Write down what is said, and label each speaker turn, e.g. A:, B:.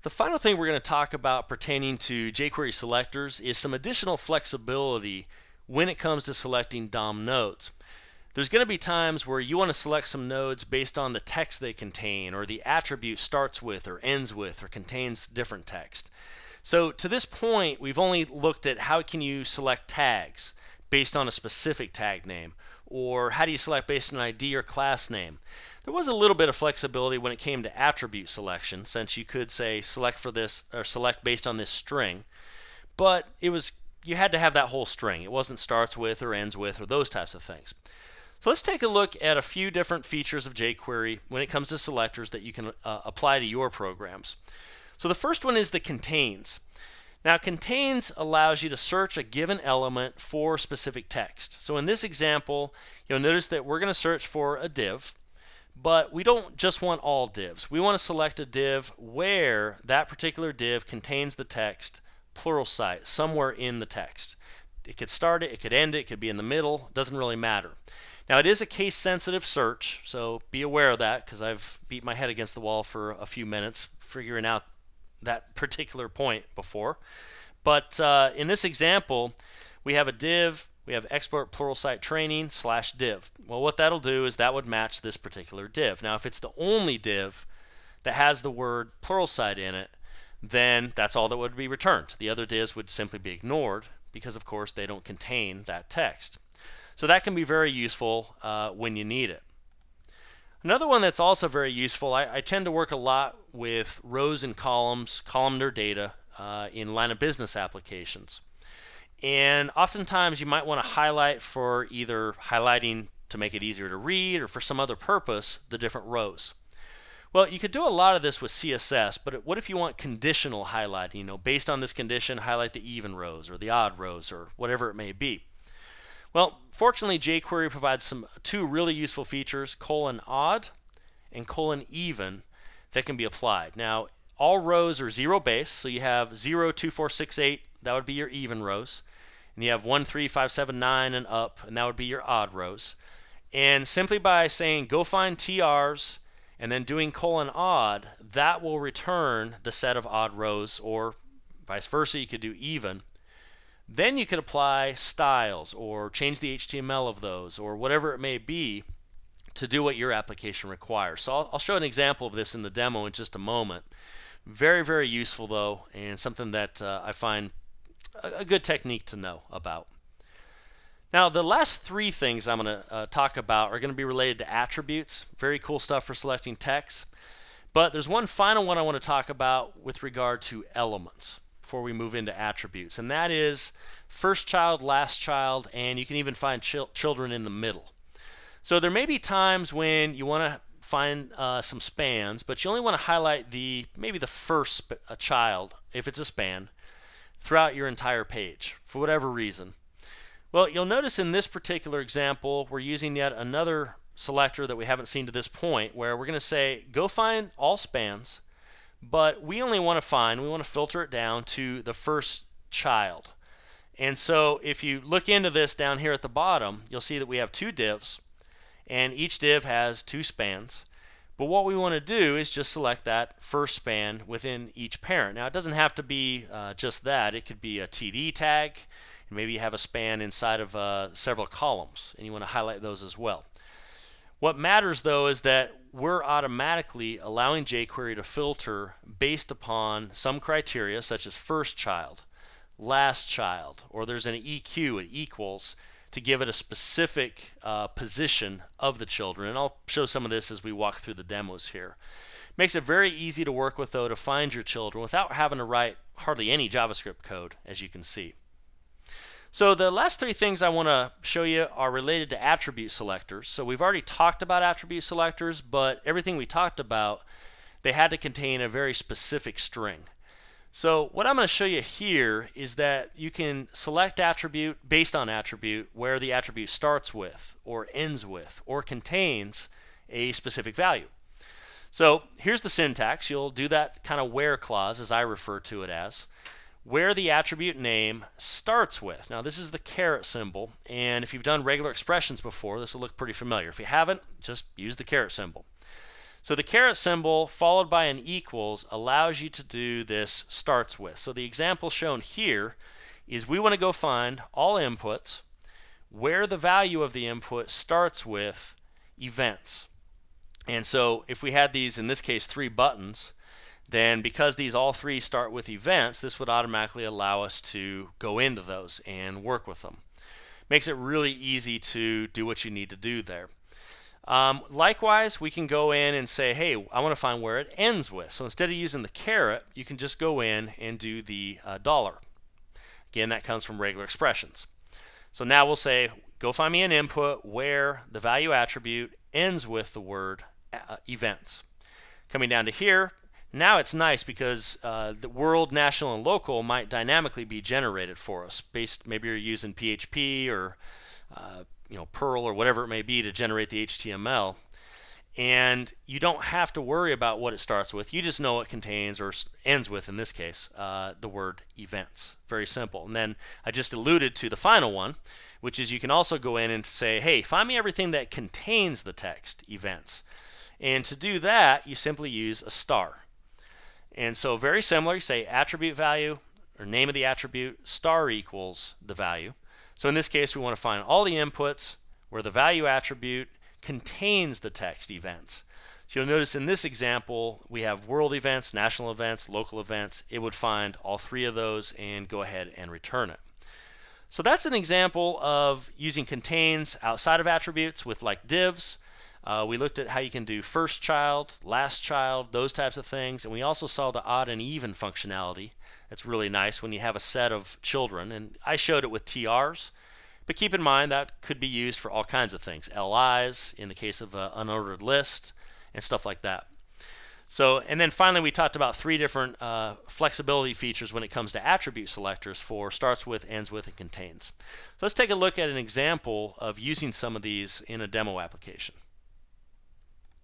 A: The final thing we're going to talk about pertaining to jQuery selectors is some additional flexibility when it comes to selecting DOM nodes. There's going to be times where you want to select some nodes based on the text they contain, or the attribute starts with or ends with or contains different text. So to this point, we've only looked at how can you select tags based on a specific tag name, or how do you select based on ID or class name. There was a little bit of flexibility when it came to attribute selection, since you could say select for this or select based on this string, but you had to have that whole string. It wasn't starts with or ends with or those types of things. So let's take a look at a few different features of jQuery when it comes to selectors that you can apply to your programs. So the first one is the contains. Now, contains allows you to search a given element for specific text. So in this example, you'll notice that we're going to search for a div, but we don't just want all divs. We want to select a div where that particular div contains the text pluralsight somewhere in the text. It could start it, it could end it, it could be in the middle, doesn't really matter. Now, it is a case-sensitive search, so be aware of that, because I've beat my head against the wall for a few minutes figuring out that particular point before. But in this example, we have a div, we have export pluralsight training / div. Well, what that'll do is that would match this particular div. Now, if it's the only div that has the word pluralsight in it, then that's all that would be returned. The other divs would simply be ignored because, of course, they don't contain that text. So that can be very useful when you need it. Another one that's also very useful, I tend to work a lot with rows and columns, columnar data in line of business applications. And oftentimes you might want to highlight for either highlighting to make it easier to read or for some other purpose the different rows. Well, you could do a lot of this with CSS, but what if you want conditional highlighting? Based on this condition, highlight the even rows or the odd rows or whatever it may be. Well, fortunately, jQuery provides two really useful features, :odd and :even, that can be applied. Now, all rows are 0 base, so you have 0, 2, 4, 6, 8, that would be your even rows. And you have 1, 3, 5, 7, 9, and up, and that would be your odd rows. And simply by saying go find TRs and then doing :odd, that will return the set of odd rows, or vice versa, you could do even. Then you could apply styles or change the HTML of those or whatever it may be to do what your application requires. So I'll show an example of this in the demo in just a moment. Very, very useful though, and something that I find a good technique to know about. Now, the last three things I'm going to talk about are going to be related to attributes. Very cool stuff for selecting text. But there's one final one I want to talk about with regard to elements before we move into attributes, and that is first child, last child, and you can even find children in the middle. So there may be times when you want to find some spans, but you only want to highlight maybe the first child, if it's a span, throughout your entire page for whatever reason. Well, you'll notice in this particular example we're using yet another selector that we haven't seen to this point, where we're going to say go find all spans, but we want to filter it down to the first child. And so if you look into this down here at the bottom, you'll see that we have two divs, and each div has two spans. But what we want to do is just select that first span within each parent. Now, it doesn't have to be just that. It could be a TD tag, and maybe you have a span inside of several columns, and you want to highlight those as well. What matters, though, is that we're automatically allowing jQuery to filter based upon some criteria, such as first child, last child, or there's an EQ, it equals, to give it a specific position of the children. And I'll show some of this as we walk through the demos here. Makes it very easy to work with, though, to find your children without having to write hardly any JavaScript code, as you can see. So the last three things I want to show you are related to attribute selectors. So we've already talked about attribute selectors, but everything we talked about, they had to contain a very specific string. So what I'm going to show you here is that you can select attribute based on attribute where the attribute starts with or ends with or contains a specific value. So here's the syntax. You'll do that kind of where clause, as I refer to it as, where the attribute name starts with. Now, this is the caret symbol, and if you've done regular expressions before, this will look pretty familiar. If you haven't, just use the caret symbol. So the caret symbol followed by an equals allows you to do this starts with. So the example shown here is we want to go find all inputs where the value of the input starts with events. And so if we had these, in this case, 3 buttons, then because these all 3 start with events, this would automatically allow us to go into those and work with them. Makes it really easy to do what you need to do there. Likewise, we can go in and say, hey, I want to find where it ends with. So instead of using the caret, you can just go in and do the dollar. Again, that comes from regular expressions. So now we'll say, go find me an input where the value attribute ends with the word events. Coming down to here, now it's nice because the world, national, and local might dynamically be generated for us. Maybe you're using PHP or Perl or whatever it may be to generate the HTML. And you don't have to worry about what it starts with. You just know it contains, or ends with in this case, the word events. Very simple. And then I just alluded to the final one, which is you can also go in and say, hey, find me everything that contains the text events. And to do that, you simply use a star. And so very similar, you say attribute value, or name of the attribute, star equals the value. So in this case, we want to find all the inputs where the value attribute contains the text events. So you'll notice in this example, we have world events, national events, local events. It would find all 3 of those and go ahead and return it. So that's an example of using contains outside of attributes with like divs. We looked at how you can do first child, last child, those types of things. And we also saw the odd and even functionality. That's really nice when you have a set of children. And I showed it with TRs. But keep in mind that could be used for all kinds of things. LIs in the case of an unordered list and stuff like that. So, and then finally we talked about 3 different flexibility features when it comes to attribute selectors for starts with, ends with, and contains. So let's take a look at an example of using some of these in a demo application.